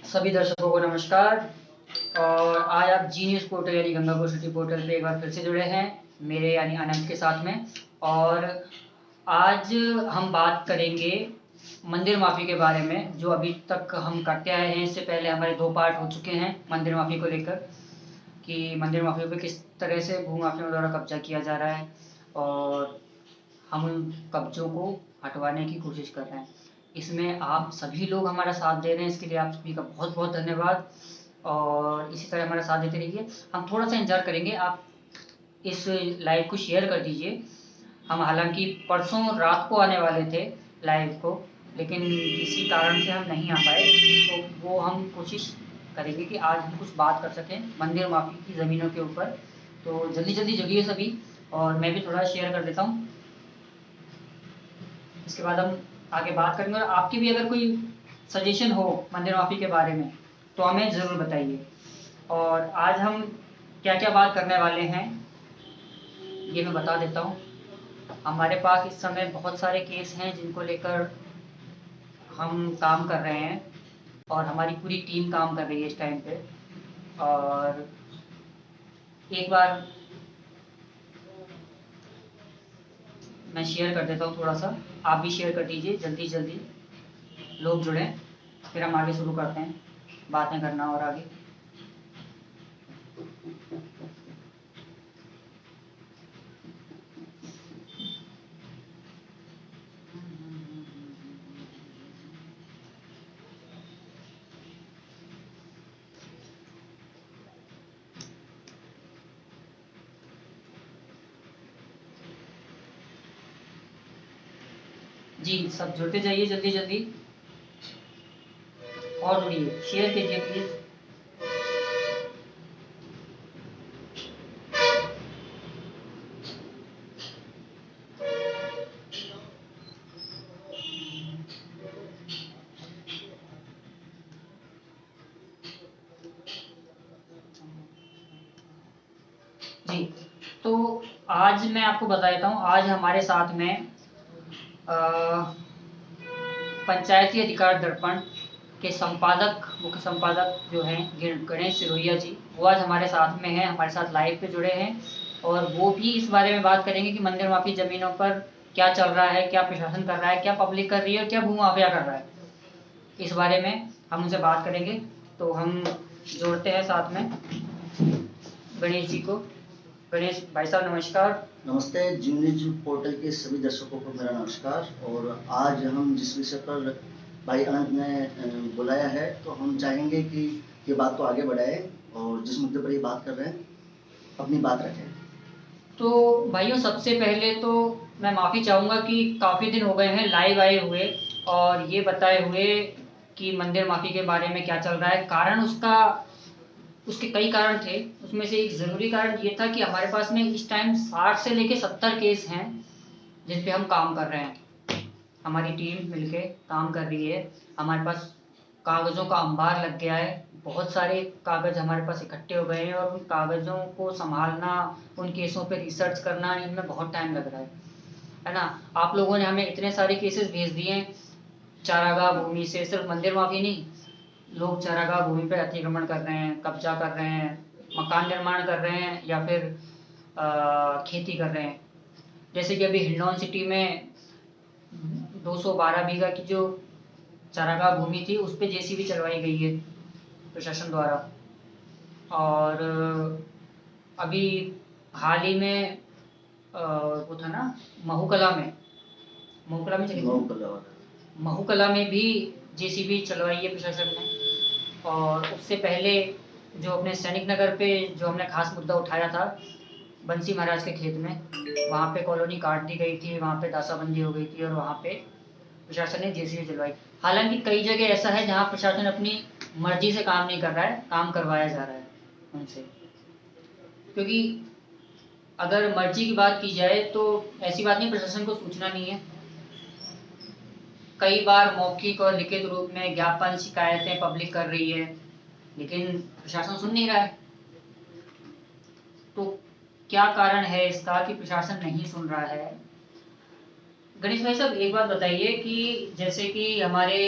सभी दर्शकों को नमस्कार। और आज आप जी न्यूज़ पोर्टल यानी गंगापुर सिटी पोर्टल पे एक बार फिर से जुड़े हैं मेरे यानी अनंत के साथ में। और आज हम बात करेंगे मंदिर माफ़ी के बारे में, जो अभी तक हम करते आए हैं। इससे पहले हमारे 2 पार्ट हो चुके हैं मंदिर माफ़ी को लेकर, कि मंदिर माफ़ी पे किस तरह से भूमाफियाओं द्वारा कब्जा किया जा रहा है और हम उन कब्जों को हटवाने की कोशिश कर रहे हैं। इसमें आप सभी लोग हमारा साथ दे रहे हैं, इसके लिए आप सभी का बहुत बहुत धन्यवाद। और इसी तरह हमारा साथ देते रहिए। हम थोड़ा सा इंतजार करेंगे, आप इस लाइव को शेयर कर दीजिए। हम हालांकि परसों रात को आने वाले थे लाइव को, लेकिन किसी कारण से हम नहीं आ पाए, तो वो हम कोशिश करेंगे कि आज हम कुछ बात कर सकें मंदिर माफ़ी की ज़मीनों के ऊपर। तो जल्दी जल्दी जुड़िए सभी, और मैं भी थोड़ा शेयर कर देता हूँ। इसके बाद हम आगे बात करेंगे। और आपकी भी अगर कोई सजेशन हो मंदिर माफ़ी के बारे में तो हमें ज़रूर बताइए। और आज हम क्या क्या बात करने वाले हैं ये मैं बता देता हूँ। हमारे पास इस समय बहुत सारे केस हैं जिनको लेकर हम काम कर रहे हैं, और हमारी पूरी टीम काम कर रही है इस टाइम पे। और एक बार मैं शेयर कर देता हूँ थोड़ा सा, आप भी शेयर कर दीजिए जल्दी जल्दी, लोग जुड़ें, फिर हम आगे शुरू करते हैं बातें करना और आगे। जी, सब जुड़ते जाइए जल्दी जल्दी, और जुड़िए, शेयर कीजिए प्लीज़। जी, तो आज मैं आपको बता देता हूँ। आज हमारे साथ में पंचायती अधिकार दर्पण के संपादक, मुख्य संपादक जो हैं गणेश सिरोहिया जी, वो आज हमारे साथ में हैं, हमारे साथ लाइव पे जुड़े हैं। और वो भी इस बारे में बात करेंगे कि मंदिर माफी ज़मीनों पर क्या चल रहा है, क्या प्रशासन कर रहा है, क्या पब्लिक कर रही है और क्या भू माफिया कर रहा है। इस बारे में हम उनसे बात करेंगे। तो हम जोड़ते हैं साथ में गणेश जी को। गणेश भाई साहब नमस्कार। नमस्ते। जी न्यूज पोर्टल के सभी दर्शकों को मेरा नमस्कार। और आज हम जिस विषय पर भाई अनंत ने बुलाया है, तो हम चाहेंगे कि ये बात को आगे बढ़ाए और जिस मुद्दे पर ये बात कर रहे हैं अपनी बात रखें। तो भाइयों, सबसे पहले तो मैं माफ़ी चाहूँगा कि काफ़ी दिन हो गए हैं लाइव आए हुए और ये बताए हुए कि मंदिर माफ़ी के बारे में क्या चल रहा है। कारण उसके कई कारण थे। उसमें से एक ज़रूरी कारण ये था कि हमारे पास में इस टाइम 60 से लेके 70 केस हैं जिन पे हम काम कर रहे हैं। हमारी टीम मिलके काम कर रही है। हमारे पास कागज़ों का अंबार लग गया है। बहुत सारे कागज़ हमारे पास इकट्ठे हो गए हैं, और उन कागज़ों को संभालना, उन केसों पे रिसर्च करना, इनमें बहुत टाइम लग रहा है ना। आप लोगों ने हमें इतने सारे केसेस भेज दिए हैं चारागाह भूमि से। सिर्फ मंदिर माफी नहीं, लोग चारागाह भूमि पर अतिक्रमण कर रहे हैं, कब्जा कर रहे हैं, मकान निर्माण कर रहे हैं, या फिर खेती कर रहे हैं। जैसे कि अभी हिंडौन सिटी में 212 बीघा की जो चारागाह भूमि थी उस पर जेसीबी चलवाई गई है प्रशासन द्वारा। और अभी हाल ही में वो था ना, महूकला में चली महूकला में भी जेसीबी चलवाई है प्रशासन ने। और उससे पहले जो अपने सैनिक नगर पे जो हमने खास मुद्दा उठाया था बंसी महाराज के खेत में, वहाँ पे कॉलोनी काट दी गई थी, वहाँ पे ताशाबंदी हो गई थी, और वहाँ पे प्रशासन ने जेसीबी चलवाई। हालांकि कई जगह ऐसा है जहाँ प्रशासन अपनी मर्जी से काम नहीं कर रहा है, काम करवाया जा रहा है उनसे। क्योंकि अगर मर्जी की बात की जाए तो ऐसी बात नहीं प्रशासन को सूचना नहीं है। कई बार मौखिक और लिखित रूप में ज्ञापन शिकायतें पब्लिक कर रही है, लेकिन प्रशासन सुन नहीं रहा है। तो क्या कारण है इसका कि प्रशासन नहीं सुन रहा है? गणेश भाई साहब, एक बात बताइए कि जैसे कि हमारे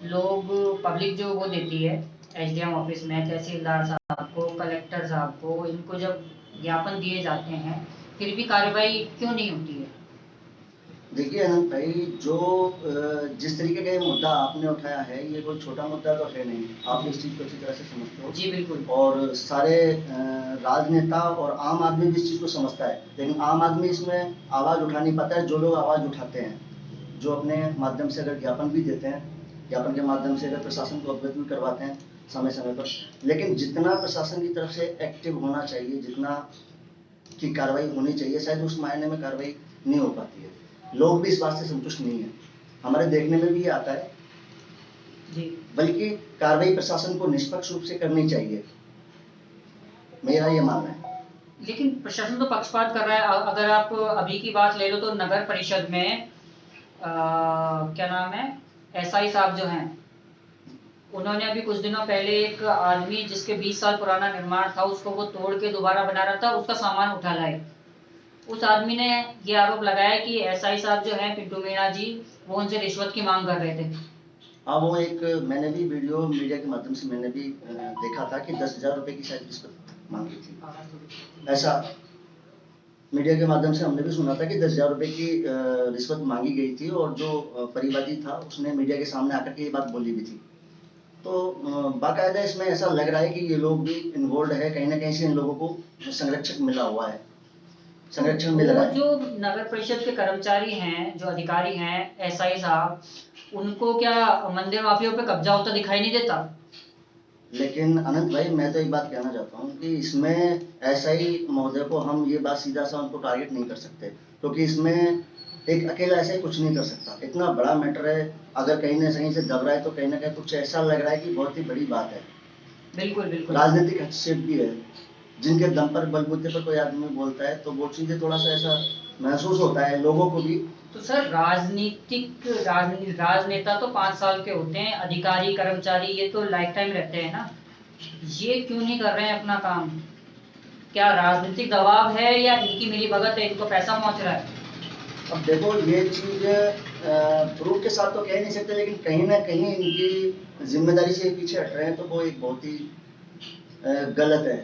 लोग पब्लिक जो वो देती है एसडीएम ऑफिस में, तहसीलदार साहब को, कलेक्टर साहब को, इनको जब ज्ञापन दिए जाते हैं फिर भी कार्रवाई क्यों नहीं होती है? देखिए अनंत भाई, जो जिस तरीके का ये मुद्दा आपने उठाया है, ये कोई छोटा मुद्दा तो है नहीं। आप इस चीज़ को अच्छी तरह से समझते हो। जी बिल्कुल। और सारे राजनेता और आम आदमी भी इस चीज़ को समझता है, लेकिन आम आदमी इसमें आवाज़ उठा नहीं पाता है। जो लोग आवाज़ उठाते हैं, जो अपने माध्यम से अगर ज्ञापन भी देते हैं, ज्ञापन के माध्यम से अगर प्रशासन को अवगत भी करवाते हैं समय समय पर, लेकिन जितना प्रशासन की तरफ से एक्टिव होना चाहिए, जितना की कार्रवाई होनी चाहिए, शायद उस मायने में कार्रवाई नहीं हो पाती है। लोग भी इस बात से संतुष्ट नहीं है, हमारे देखने में भी ये आता है जी। बल्कि कार्रवाई प्रशासन को निष्पक्ष रूप से करनी चाहिए, मेरा ये मानना है। लेकिन प्रशासन तो पक्षपात कर रहा है। अगर आप अभी की बात ले लो तो नगर परिषद में क्या नाम है, एसआई साहब जो हैं, उन्होंने अभी कुछ दिनों पहले एक आदमी जिसके 20 साल पुराना निर्माण था उसको वो तोड़ के दोबारा बना रहा था, उसका सामान उठा लाए। उस आदमी ने ये आरोप लगाया कि एसआई साहब जो हैं पिंटू मीणा जी, वो उनसे रिश्वत की मांग कर रहे थे। हाँ, वो एक मैंने भी वीडियो मीडिया के माध्यम से मैंने भी देखा था कि 10,000 रुपए की शायद रिश्वत मांगी थी। ऐसा मीडिया के माध्यम से हमने भी सुना था कि 10,000 रुपए की रिश्वत मांगी गई थी, और जो परिवादी था उसने मीडिया के सामने आकर के ये बात बोली भी थी। तो बाकायदा इसमें ऐसा लग रहा है कि ये लोग भी इन्वॉल्व है, कहीं ना कहीं से इन लोगों को संरक्षक मिला हुआ है, संरक्षण मिल रहा है। जो नगर परिषद के कर्मचारी हैं, जो अधिकारी हैं, एसआई साहब, उनको क्या मंदिर माफियों पे कब्जा होता दिखाई नहीं देता? लेकिन अनंत भाई, मैं तो एक बात कहना चाहता हूँ कि इसमें एसआई महोदय को हम ये बात सीधा सा उनको टारगेट नहीं कर सकते, क्योंकि इसमें एक अकेला ऐसा ही कुछ नहीं कर सकता। इतना बड़ा मैटर है, अगर कहीं ना कहीं से दब रहा है तो कहीं ना कहीं कुछ ऐसा लग रहा है कि बहुत ही बड़ी बात है। बिल्कुल बिल्कुल। राजनीतिक हस्तक्षेप भी है, जिनके दम पर, बलबूते पर कोई आदमी बोलता है तो वो चीजें थोड़ा सा ऐसा महसूस होता है लोगों को भी। तो सर राजनेता तो 5 साल के होते हैं, अधिकारी कर्मचारी ये तो लाइफ टाइम रहते हैं ना, ये क्यों नहीं कर रहे हैं अपना काम? क्या राजनीतिक दबाव है या इनकी मिलीभगत है, इनको पैसा पहुंच रहा है? अब देखो, ये चीज प्रूफ के साथ तो कह नहीं सकते, लेकिन कहीं ना कहीं इनकी जिम्मेदारी से पीछे हट रहे हैं, तो वो एक बहुत ही गलत है।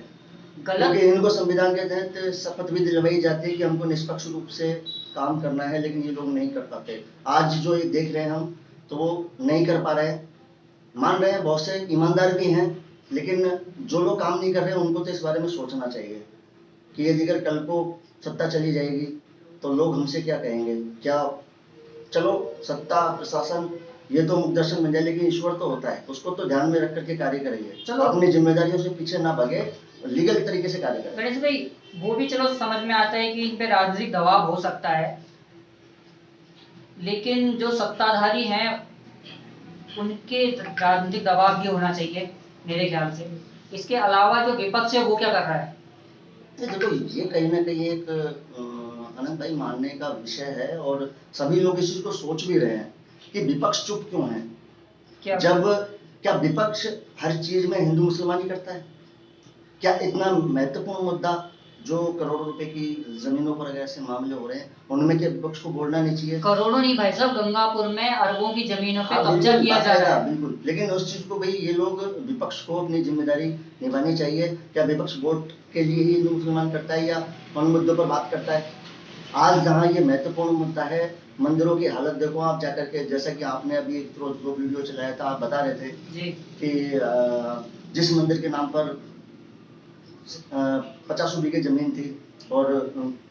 क्योंकि इनको संविधान के तहत शपथ भी दिलवाई जाती है कि हमको निष्पक्ष रूप से काम करना है, लेकिन ये लोग नहीं कर पाते। आज जो ये देख रहे हैं हम, तो वो नहीं कर पा रहे हैं। मान रहे हैं बहुत से ईमानदार भी हैं, लेकिन जो लोग काम नहीं कर रहे हैं उनको तो इस बारे में सोचना चाहिए कि यदि अगर कल को सत्ता चली जाएगी तो लोग हमसे क्या कहेंगे। क्या, चलो सत्ता प्रशासन ये तो मुख दर्शन मिल जाए, लेकिन ईश्वर तो होता है, उसको तो ध्यान में रख करके कार्य करेंगे। चलो अपनी जिम्मेदारियों से पीछे ना भागे, लीगल तरीके से कार्य करें। गणेश भाई, वो भी चलो समझ में आता है कि इन पे राजनीतिक दबाव हो सकता है, लेकिन जो सत्ताधारी हैं उनके राजनीतिक दबाव भी होना चाहिए मेरे ख्याल से। इसके अलावा जो विपक्ष है वो क्या कर रहा है? देखो, ये कहीं ना कहीं एक अनंत भाई मानने का विषय है, और सभी लोग इस चीज को सोच भी रहे हैं कि विपक्ष चुप क्यों है। क्या विपक्ष हर चीज में हिंदू मुसलमानी करता है? क्या इतना महत्वपूर्ण मुद्दा जो करोड़ों रुपए की जमीनों पर अगर ऐसे मामले हो रहे हैं, उनमें क्या विपक्ष को बोलना नहीं चाहिए? करोड़ों नहीं भाई साहब, गंगापुर में अरबों की जमीनों पे कब्जा किया जा रहा है। बिल्कुल, लेकिन उस चीज को भाई ये लोग, विपक्ष को अपनी जिम्मेदारी निभानी चाहिए। क्या विपक्ष वोट के लिए ही हिंदू मुसलमान करता है या उन मुद्दों पर बात करता है? आज जहाँ ये महत्वपूर्ण मुद्दा है, मंदिरों की हालत देखो आप जाकर के, जैसा कि आपने अभी एक वीडियो चलाया था, आप बता रहे थे जी कि जिस मंदिर के नाम पर 50 बीघे जमीन थी और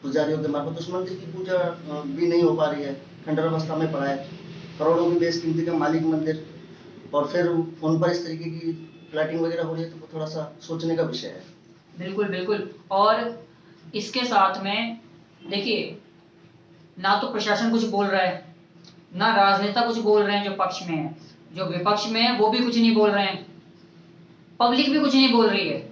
पुजारियों के मार्फत उस मंदिर की पूजा भी नहीं हो पा रही है, खंडर अवस्था में पड़ा है, करोड़ों की बेशकीमती का मालिक मंदिर, और फिर उन पर इस तरीके की फ्लैटिंग वगैरह हो रही है, तो वो थोड़ा सा सोचने का विषय है। बिल्कुल बिल्कुल। और इसके साथ में देखिए, ना तो प्रशासन कुछ बोल रहा है, ना राजनेता कुछ बोल रहे हैं जो पक्ष में है, जो विपक्ष में है वो भी कुछ नहीं बोल रहे हैं, पब्लिक भी कुछ नहीं बोल रही है।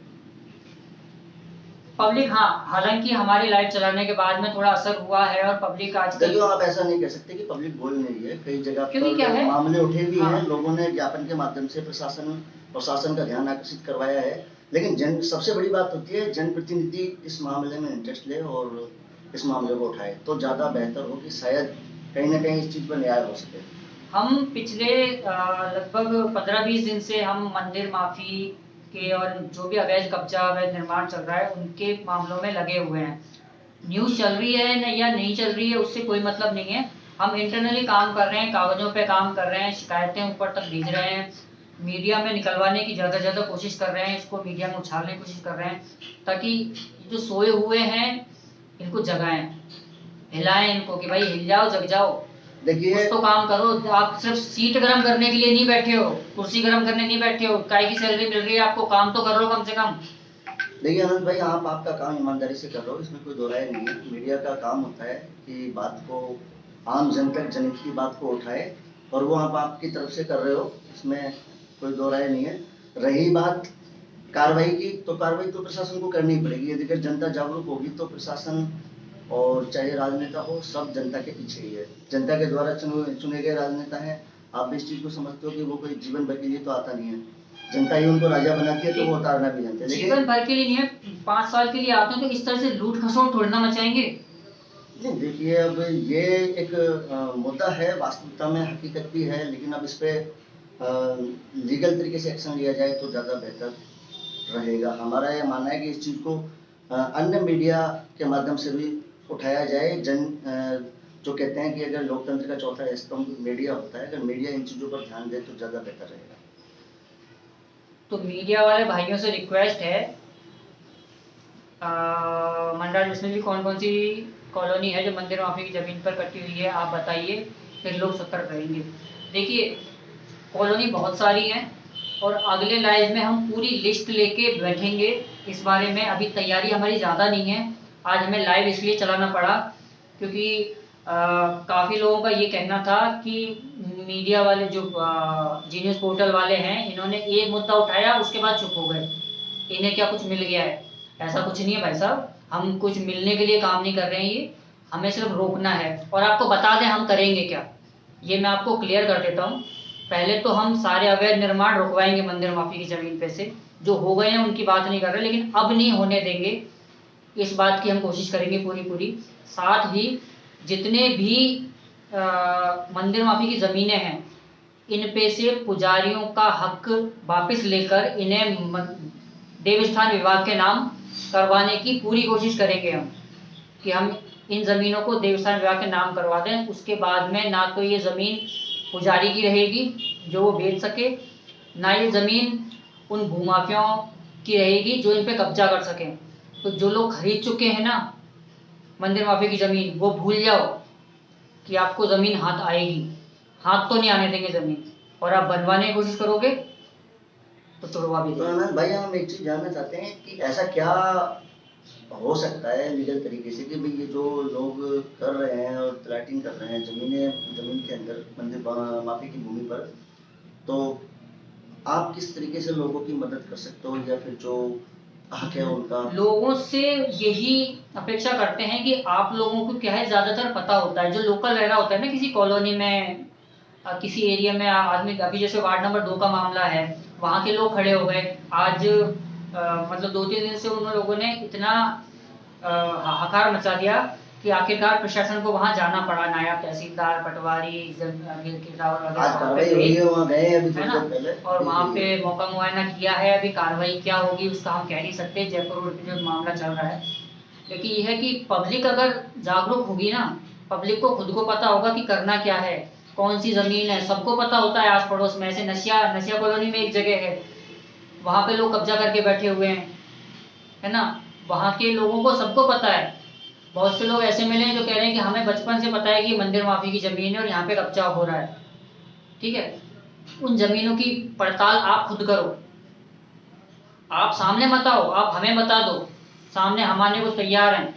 पब्लिक, हाँ, हालांकि हमारी लाइट चलाने के बाद में थोड़ा असर हुआ है और पब्लिक आज देखिए, आप ऐसा नहीं कह सकते कि पब्लिक बोल नहीं रही है। कई जगह पर मामले उठे भी हैं, लोगों ने ज्ञापन के माध्यम से प्रशासन का ध्यान आकर्षित करवाया है, लेकिन सबसे बड़ी बात होती है जनप्रतिनिधि इस मामले में इंटरेस्ट ले और इस मामले को उठाए, तो ज्यादा बेहतर हो कि शायद कहीं ना कहीं इस चीज पर न्याय हो सके। हम पिछले लगभग 15-20 दिन से हम मंदिर माफी के और जो भी अवैध कब्जा अवैध निर्माण चल रहा है उनके मामलों में लगे हुए हैं। न्यूज़ चल रही है न या नहीं चल रही है उससे कोई मतलब नहीं है। हम इंटरनली काम कर रहे हैं, कागजों पे काम कर रहे हैं, शिकायतें ऊपर तक भेज रहे हैं, मीडिया में निकलवाने की ज़्यादा से ज़्यादा कोशिश कर रहे हैं, इसको मीडिया में उछालने की कोशिश कर रहे हैं ताकि जो सोए हुए हैं इनको जगाएं, हिलाएं इनको कि भाई हिल जाओ, जग जाओ, देखिए कुछ तो काम करो। आप सिर्फ सीट गर्म करने के लिए नहीं बैठे हो, कुर्सी गर्म करने नहीं बैठे हो, काय की सैलरी मिल रही है आपको, काम तो कर लो कम से कम। देखिए आनंद भाई, आप आपका काम ईमानदारी से कर रहे हो, इसमें कोई दो राय नहीं है। मीडिया का काम होता है कि बात को आम जन तक, जनहित की बात को उठाए, और वो आप आपकी तरफ से कर रहे हो, इसमें कोई दो राय नहीं है। रही बात कार्रवाई की, तो कार्रवाई तो प्रशासन को करनी पड़ेगी। यदि अगर जनता जागरूक होगी तो प्रशासन और चाहे राजनेता हो, सब जनता के पीछे ही है। जनता के द्वारा चुने गए राजनेता हैं। आप भी इस चीज को समझते हो कि वो कोई जीवन भर के लिए तो आता नहीं है, जनता ही उनको राजा बनाती है, तो वो उतारना भी जानते हैं। जीवन भर के लिए नहीं है, 5 साल के लिए आते हैं तो इस तरह से लूट खसोट थोड़ी ना मचाएंगे। नहीं, देखिए अब ये एक मुद्दा है, वास्तविकता में हकीकत भी है, लेकिन अब इस पे लीगल तरीके से एक्शन लिया जाए तो ज़्यादा बेहतर रहेगा। हमारा ये मानना है कि इस चीज़ को अन्य मीडिया के माध्यम से भी उठाया जाए। जो कहते हैं कि अगर लोकतंत्र का चौथा स्तंभ मीडिया होता है, अगर मीडिया इन चीज़ों पर ध्यान दे तो ज़्यादा बेहतर रहेगा। तो मीडिया वाले भाइयों से रिक्वेस्ट है, मंडल जिसमें भी कौन कौन सी कॉलोनी है जो मंदिर माफी की जमीन पर कटी हुई है आप बताइए, फिर लोग सतर्क रहेंगे। देखिए कॉलोनी बहुत सारी हैं और अगले लाइव में हम पूरी लिस्ट लेके बैठेंगे इस बारे में। अभी तैयारी हमारी ज़्यादा नहीं है, आज हमें लाइव इसलिए चलाना पड़ा क्योंकि काफ़ी लोगों का ये कहना था कि मीडिया वाले जो जी न्यूज़ पोर्टल वाले हैं इन्होंने एक मुद्दा उठाया उसके बाद चुप हो गए, इन्हें क्या कुछ मिल गया है। ऐसा कुछ नहीं है भाई साहब, हम कुछ मिलने के लिए काम नहीं कर रहे हैं, ये हमें सिर्फ रोकना है। और आपको बता दें हम करेंगे क्या, ये मैं आपको क्लियर कर देता हूँ। पहले तो हम सारे अवैध निर्माण रुकवाएंगे मंदिर माफी की जमीन पे से, जो हो गए हैं उनकी बात नहीं कर रहे, लेकिन अब नहीं होने देंगे, इस बात की हम कोशिश करेंगे पूरी। साथ ही जितने भी मंदिर माफी की जमीनें हैं इन पे से पुजारियों का हक वापस लेकर इन्हें देवस्थान विभाग के नाम करवाने की पूरी कोशिश करेंगे हम, कि हम इन ज़मीनों को देवस्थान विभाग के नाम करवा दें। उसके बाद में ना तो ये ज़मीन पुजारी की रहेगी जो वो बेच सके, ना ये ज़मीन उन भूमाफियाओं की रहेगी जो इन पे कब्जा कर सकें। तो जो लोग खरीद चुके हैं ना मंदिर माफी की ज़मीन, वो भूल जाओ कि आपको ज़मीन हाथ आएगी, हाथ तो नहीं आने देंगे ज़मीन, और आप बनवाने की कोशिश करोगे तो तोड़वा भी तो अनंत भाई, हम एक चीज जानना चाहते हैं कि ऐसा क्या हो सकता है लीगल तरीके से कि भाई ये जो लोग कर रहे हैं और प्लाटिंग कर रहे हैं जमीन के अंदर मंदिर माफी की भूमि पर, तो आप किस तरीके से लोगों की मदद कर सकते हो, या फिर जो हक है उनका? लोगों से यही अपेक्षा करते हैं कि आप लोगों को क्या है ज्यादातर पता होता है, जो लोकल रह रहा होता है ना किसी कॉलोनी में, किसी एरिया में आदमी, अभी जैसे वार्ड नंबर 2 का मामला है, वहाँ के लोग खड़े हो गए आज, मतलब 2-3 दिन से उन लोगों ने इतना हाहाकार मचा दिया कि आखिरकार प्रशासन को वहां जाना पड़ा, नायब तहसीलदार, पटवारी, आज कार्रवाई हुई है, वहाँ गए अभी थोड़ी देर पहले, और वहाँ पे मौका मुआयना किया है। अभी कार्रवाई क्या होगी उसका हम कह नहीं सकते, जयपुर रोड पे जो मामला चल रहा है। लेकिन यह है कि पब्लिक अगर जागरूक होगी ना, पब्लिक को खुद को पता होगा कि करना क्या है, कौन सी जमीन है, सबको पता होता है आस पड़ोस में। ऐसे नशिया कॉलोनी में एक जगह है, वहाँ पे लोग कब्जा करके बैठे हुए हैं, है ना, वहाँ के लोगों को सबको पता है। बहुत से लोग ऐसे मिले हैं जो कह रहे हैं कि हमें बचपन से पता है कि मंदिर माफी की जमीन है और यहाँ पे कब्जा हो रहा है। ठीक है, उन जमीनों की पड़ताल आप खुद करो, आप सामने मत आओ, आप हमें बता दो, सामने हम आने को तैयार हैं,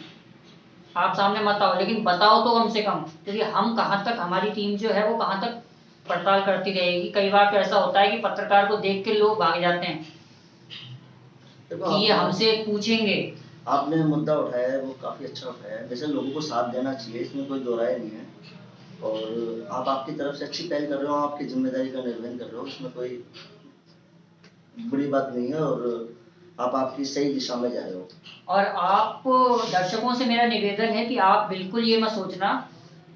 आप सामने मत आओ, लेकिन बताओ तो कम से कम, क्योंकि हम कहाँ तक, हमारी टीम जो है वो कहाँ तक पड़ताल करती रहेगी। कई बार तो ऐसा होता है कि पत्रकार को देख के लोग भाग जाते हैं कि ये हमसे पूछेंगे। आपने मुद्दा उठाया है वो काफी अच्छा उठाया है, वैसे लोगों को साथ देना चाहिए, इसमें कोई दो राय नहीं है, और आप आपकी तरफ से अच्छी पहल कर रहे हो, आपकी जिम्मेदारी का निर्वहन कर रहे हो, इसमें कोई बुरी बात नहीं है, और आप आपकी सही दिशा में जा रहे हो। और आप दर्शकों से मेरा निवेदन है कि आप बिल्कुल ये मत सोचना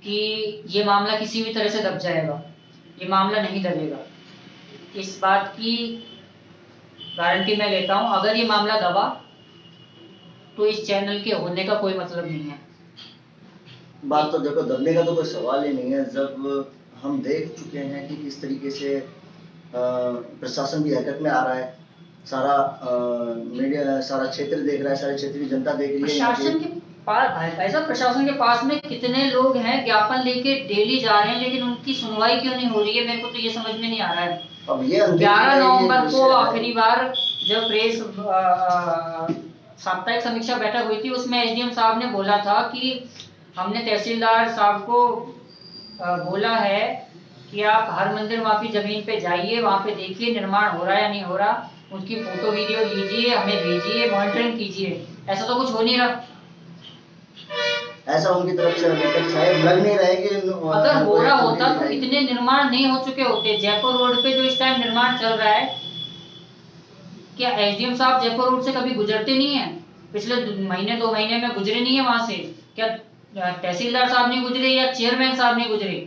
कि ये मामला किसी भी तरह से दब जाएगा। ये मामला नहीं दबेगा। इस बात की गारंटी मैं लेता हूँ, अगर ये मामला दबा तो इस चैनल के होने का कोई मतलब नहीं है। बात तो देखो, दबने का तो कोई सवाल ही नहीं है। जब हम देख चुके हैं कि किस तरीके से प्रशासन भी हरकत में आ रहा है, सारा मीडिया, सारा क्षेत्र देख रहा है, सारे क्षेत्र की जनता देख रही है। प्रशासन के पास ऐसा, प्रशासन के पास में कितने लोग हैं ज्ञापन लेके डेली जा रहे हैं, लेकिन उनकी सुनवाई क्यों नहीं हो रही है, मेरे को तो ये समझ में नहीं आ रहा है। अब ये 11 नवंबर को आखिरी बार जब प्रेस साप्ताहिक समीक्षा बैठक हुई थी, उसमें एसडीएम साहब ने बोला था कि हमने तहसीलदार साहब को बोला है कि आप हर मंदिर माफी जमीन पे जाइए, वहां पे देखिए निर्माण हो रहा है या नहीं हो रहा, उसकी फोटो वीडियो लीजिए, हमें भेजिए, मॉनिटरिंग कीजिए। ऐसा तो कुछ हो नहीं रहा। ऐसा उनकी तरफ से अभी तक शायद लग नहीं रहा है कि अगर हो रहा होता तो इतने निर्माण नहीं हो चुके होते। जयपुर रोड पे जो इस टाइम निर्माण चल रहा है, क्या एसडीएम साहब जयपुर रोड से कभी गुजरते नहीं है? पिछले महीने 2 महीने में गुजरे नहीं है वहां से? क्या तहसीलदार साहब नहीं गुजरे, या चेयरमैन साहब नहीं गुजरे,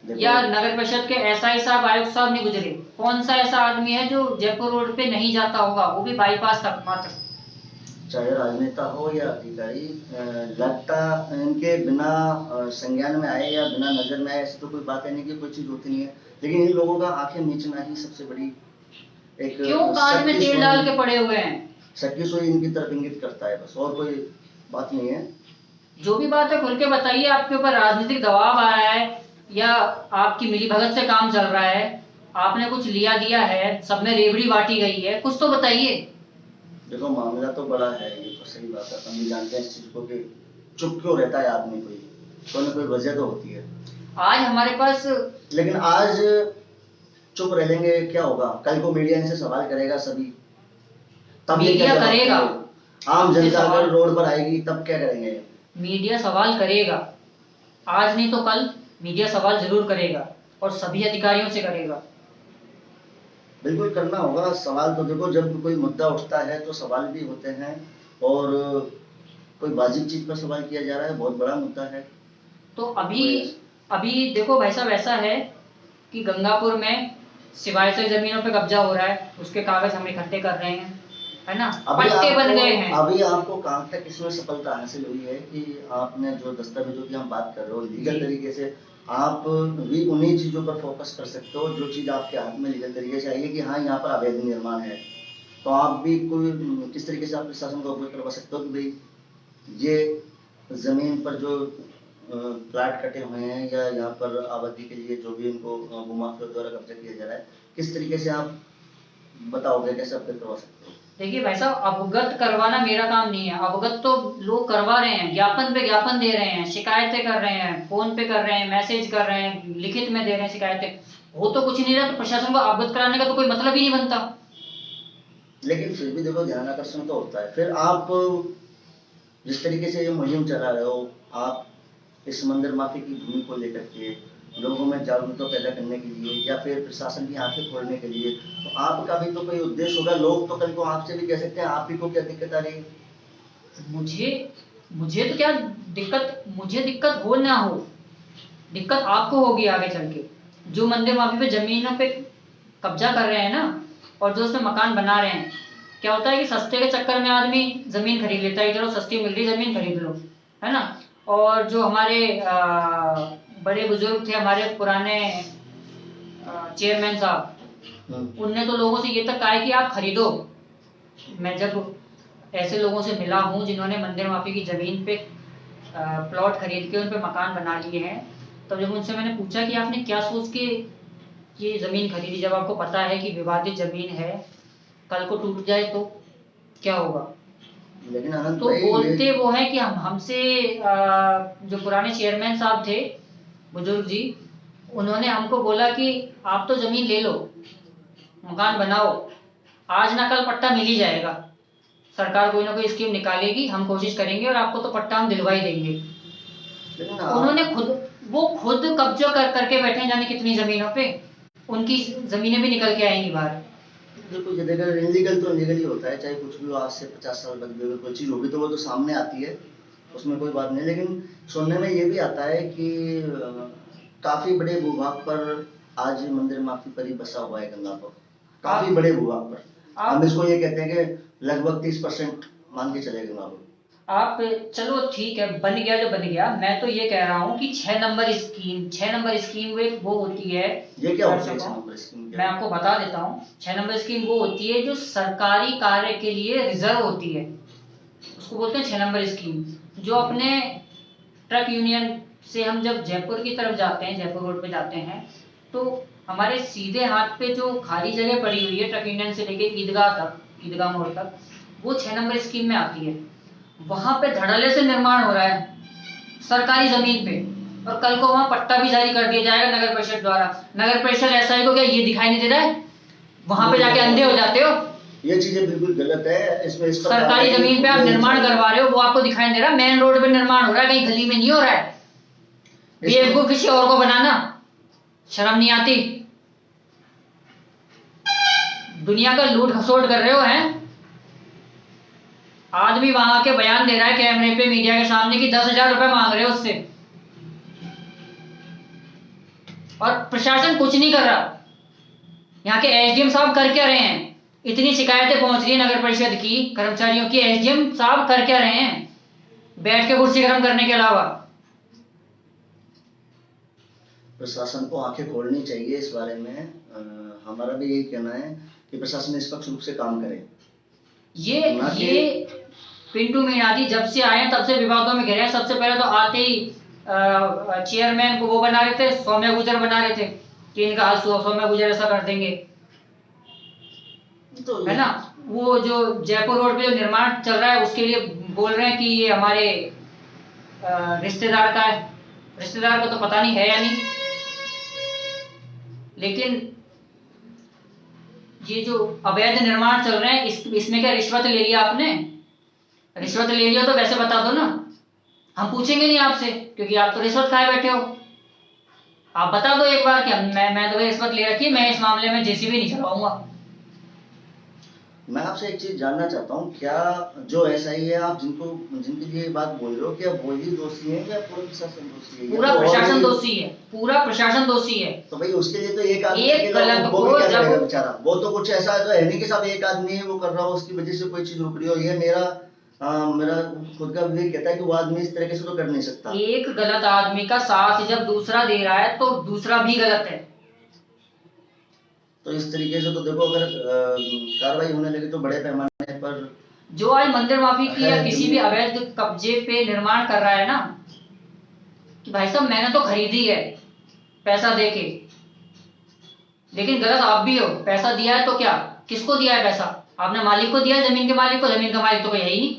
या नगर परिषद के एसआई साहब, आयुक्त साहब नहीं गुजरे? कौन सा ऐसा आदमी है जो जयपुर रोड पे नहीं जाता होगा, वो भी बाईपास तक मात्र? चाहे राजनेता हो या अधिकारी, लगता इनके बिना संज्ञान में आए या बिना नजर में आए, ऐसी तो कोई बात है नहीं कि कोई चीज होती नहीं है। लेकिन इन लोगों का आंखें नीचना ही सबसे बड़ी एक, क्यों कान में तेल डाल के पड़े हुए हैं? शक्की सोई इनकी तरफ इंगित करता है, बस और कोई बात नहीं है। जो भी बात है खुल के बताइए। आपके ऊपर राजनीतिक दबाव आ रहा है या आपकी मिलीभगत से काम चल रहा है? आपने कुछ लिया दिया है, सब में रेवड़ी बांटी गई है, कुछ तो बताइए। देखो, मामला तो बड़ा है, ये तो सही बात है, हम भी जानते हैं इस चीज को कि चुप क्यों रहता है आदमी, कोई ना कोई वजह तो होती है। आज हमारे पास, लेकिन आज चुप रह लेंगे क्या होगा? कल को मीडिया इनसे सवाल करेगा सभी, तब ये क्या करेगा? आम जनता अगर रोड पर आएगी तब क्या करेंगे? मीडिया सवाल करेगा, आज नहीं तो कल मीडिया सवाल जरूर करेगा, और सभी अधिकारियों से करेगा। बिल्कुल करना होगा सवाल। तो देखो, जब कोई मुद्दा उठता है तो सवाल भी होते हैं, और कोई वाजिब चीज पर सवाल किया जा रहा है, बहुत बड़ा मुद्दा है। तो अभी देखो भाई साहब, ऐसा है कि गंगापुर में सिवाय से जमीनों पे कब्जा हो रहा है, उसके कागज हम इकट्ठे कर रहे हैं, है ना, पट्टे बन गए हैं। अभी आपको कहाँ तक इसमें सफलता हासिल हुई है कि आपने जो दस्तावेजों की हम बात कर रहे हो, लीगल तरीके से आप भी उन्हीं चीजों पर फोकस कर सकते हो जो चीज आपके हाथ में लीगल तरीके से आई है कि हाँ, यहाँ पर अवैध निर्माण है, तो आप भी कोई किस तरीके से आप प्रशासन को अवगत करवा सकते हो कि भाई ये जमीन पर जो प्लाट कटे हुए हैं या यहाँ पर आबादी के लिए जो भी इनको भूमाफिया द्वारा कब्जा किया जा रहा है, किस तरीके से आप बताओगे, कैसे अवगत करवा सकते हो? देखिए भाई साहब, अवगत करवाना मेरा काम नहीं है। अवगत तो लोग करवा रहे हैं, ज्ञापन पे ज्ञापन दे रहे हैं, शिकायतें कर रहे हैं, फोन पे कर रहे हैं, मैसेज कर रहे हैं, लिखित में दे रहे हैं शिकायतें। हो तो कुछ नहीं रहा, तो प्रशासन को अवगत कराने का तो कोई मतलब ही नहीं बनता। लेकिन फिर भी देखो, ध्यान आकर्षण तो होता है। फिर आप जिस तरीके से ये मुहिम चला रहे हो, आप इस मंदिर माफी की भूमि को लेकर के लोगों में जागरूकता पैदा करने के लिए या फिर प्रशासन की आंखें खोलने के लिए, तो आपका भी तो कोई उद्देश्य होगा। लोग तो कल को आपसे भी कह सकते हैं, आप ही को क्या दिक्कत आ रही है? मुझे तो क्या दिक्कत, मुझे दिक्कत हो ना हो, दिक्कत आपको होगी आगे चल के। जो मंदिर माफी पे जमीनों पे कब्जा कर रहे हैं ना, और जो उसमें मकान बना रहे हैं, क्या होता है कि सस्ते के चक्कर में आदमी जमीन खरीद लेता है, चलो सस्ती मिल रही जमीन खरीद लो, है ना। और जो हमारे बड़े बुजुर्ग थे, हमारे पुराने चेयरमैन साहब, उनने तो लोगों से ये तक कहा है कि आप खरीदो। मैं जब ऐसे लोगों से मिला हूँ जिन्होंने मंदिर माफी की जमीन पे प्लॉट खरीद के उन पे मकान बना लिए हैं, तब जब उनसे मैंने पूछा कि आपने क्या सोच के ये जमीन खरीदी, जब आपको पता है कि विवादित जमीन है, कल को टूट जाए तो क्या होगा? लेकिन तो बोलते वो है कि हमसे जो पुराने चेयरमैन साहब थे, बुजुर्ग जी, उन्होंने हमको बोला कि आप तो जमीन ले लो, मकान बनाओ, आज ना कल पट्टा मिल ही जाएगा, सरकार कोई ना कोई स्कीम निकालेगी, हम कोशिश करेंगे और आपको तो पट्टा हम दिलवा ही देंगे। उन्होंने खुद कब्जा करके बैठे हैं जाने कितनी जमीनों पे, उनकी जमीनें भी निकल के आएंगी बाहर। देखो, अगर इनलीगल तो इनलीगल ही होता है, चाहे कुछ भी हो। आज से 50 साल बाद भी अगर कोई चीज होगी तो वो तो सामने आती है, उसमें कोई बात नहीं। लेकिन सुनने में ये भी आता है कि काफी बड़े भूभाग पर आज मंदिर माफी पर ही बसा हुआ है गंगापुर, काफी बड़े भूभाग पर। हम इसको ये कहते हैं कि लगभग 30% मान के चले गंगापुर। आप चलो ठीक है, बन गया जो बन गया। मैं तो ये कह रहा हूँ कि 6 नंबर स्कीम वो होती है। ये क्या होता है 6 नंबर स्कीम? मैं आपको बता देता हूँ। 6 नंबर स्कीम वो होती है जो सरकारी कार्य के लिए रिजर्व होती है, उसको बोलते हैं 6 नंबर स्कीम। जो अपने ट्रक यूनियन से हम जब जयपुर की तरफ जाते हैं, जयपुर रोड पे जाते हैं, तो हमारे सीधे हाथ पे जो खाली जगह पड़ी हुई है ट्रक यूनियन से लेके ईदगाह मोड़ तक, वो 6 नंबर स्कीम में आती है। वहां पे धड़ल्ले से निर्माण हो रहा है सरकारी जमीन पे, और कल को वहां पट्टा भी जारी कर दिया जाएगा नगर परिषद द्वारा। नगर परिषद एसआई को क्या ये दिखाई नहीं दे रहा है? वहां पे जाके अंधे हो जाते हो। ये चीजें बिल्कुल गलत है। इसमें इस सरकारी जमीन पे आप निर्माण करवा रहे हो, वो आपको दिखाई दे रहा है? मेन रोड पे निर्माण हो रहा है, कहीं गली में नहीं हो रहा है। बेवकूफ किसी और को बनाना, शर्म नहीं आती? दुनिया का लूट खसोट कर रहे हो हैं। आदमी वहां के बयान दे रहा है कैमरे पे मीडिया के सामने कि 10,000 रुपए मांग रहे हो उससे, और प्रशासन कुछ नहीं कर रहा। यहाँ के एसडीएम साहब कर क्या रहे हैं? इतनी शिकायतें पहुंच रही है नगर परिषद की कर्मचारियों की, एसडीएम साहब कर क्या रहे हैं बैठ के कुर्सी गर्म करने के अलावा? प्रशासन को आंखें खोलनी चाहिए इस बारे में। हमारा भी यही कहना है कि प्रशासन निष्पक्ष रूप से काम करे। ये पिंटू मीनाजी जब से आए हैं तब से विवादों में घिरे हैं। सबसे पहले तो आते ही चेयरमैन को वो बना रहे थे, सौम्या गुजर बना रहे थे कि इनका हाल सौम्या गुजर ऐसा कर देंगे, तो है ना। वो जो जयपुर रोड पे जो निर्माण चल रहा है उसके लिए बोल रहे हैं कि ये हमारे रिश्तेदार का है। रिश्तेदार को तो पता नहीं है या नहीं, लेकिन ये जो अवैध निर्माण चल रहे हैं इसमें क्या रिश्वत ले लिया आपने? रिश्वत ले लिया तो वैसे बता दो ना, हम पूछेंगे नहीं आपसे, क्योंकि आप तो रिश्वत खाए बैठे हो। आप बता दो एक बार कि मैं तो रिश्वत ले रखी है, मैं इस मामले में जेसीबी नहीं चलवाऊंगा। मैं आपसे एक चीज जानना चाहता हूँ, क्या जो एसआई है आप जिनके लिए बात बोल रहे हो, क्या वो ही दोषी है या पूरा प्रशासन दोषी है? पूरा प्रशासन दोषी है, पूरा प्रशासन दोषी है। तो भाई उसके लिए तो एक आदमी वो क्या करेगा बेचारा? वो तो कुछ ऐसा तो है नहीं कि सब एक आदमी है वो कर रहा हो, उसकी वजह से कोई चीज रुक रही हो। ये मेरा खुद का विवेक कहता है कि वो आदमी इस तरीके से तो कर नहीं सकता। एक गलत आदमी का साथ जब दूसरा दे रहा है तो दूसरा भी गलत है। तो इस तरीके से तो देखो, अगर कार्रवाई होने लगी तो बड़े पैमाने पर जो आज मंदिर माफी की या किसी भी अवैध कब्जे पे निर्माण कर रहा है ना, कि भाई साहब मैंने तो खरीदी है पैसा देके, लेकिन गलत आप भी हो। पैसा दिया है तो क्या, किसको दिया है पैसा? आपने मालिक को दिया है, जमीन के मालिक को। जमीन का मालिक तो कोई है ही नहीं,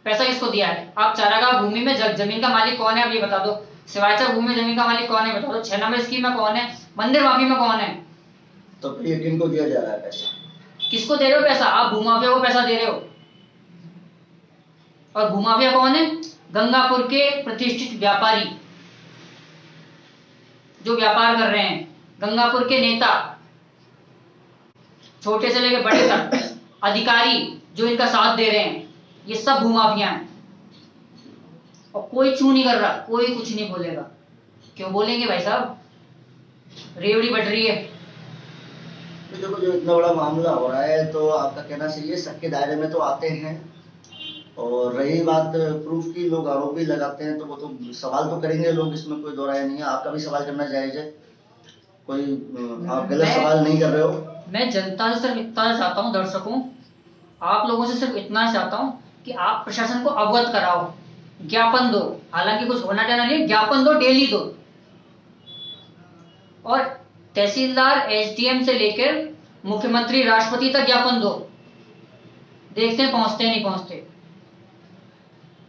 पैसा किसको दिया है? आप चारागाह भूमि में जमीन का मालिक कौन है आप ये बता दो। शिवाचा भूमि में जमीन का मालिक कौन है बता दो। 6 नंबर स्कीम में कौन है? मंदिर माफी में कौन है? तो फिर किनको दिया जा रहा है पैसा? किसको दे रहे हो पैसा? आप भूमाफिया को पैसा दे रहे हो। और भूमाफिया कौन है? गंगापुर के प्रतिष्ठित व्यापारी जो व्यापार कर रहे हैं, गंगापुर के नेता, छोटे से लेकर बड़े तक, अधिकारी जो इनका साथ दे रहे हैं, ये सब भूमाफिया हैं। और कोई चू नहीं कर रहा, कोई कुछ नहीं बोलेगा। क्यों बोलेंगे भाई साहब? रेवड़ी बढ़ रही है। तो देखो, जो इतना बड़ा मामला हो रहा है तो आपका कहना सही है, सबके दायरे में तो आते हैं। और रही बात प्रूफ की, लोग आरोप भी लगाते हैं तो वो तो सवाल तो करेंगे लोग, इसमें कोई दो राय नहीं है। आपका भी सवाल करना जायज है, कोई आप गलत सवाल नहीं कर रहे हो। मैं जनता से सिर्फ इतना चाहता हूँ, दर्शकों आप लोगों से सिर्फ इतना चाहता हूँ कि आप प्रशासन को अवगत कराओ, ज्ञापन दो। हालांकि कुछ होना चाहना नहीं, ज्ञापन दो, डेली दो। और तहसीलदार एसडीएम से लेकर मुख्यमंत्री राष्ट्रपति तक ज्ञापन दो। देखते हैं पहुंचते नहीं पहुंचते।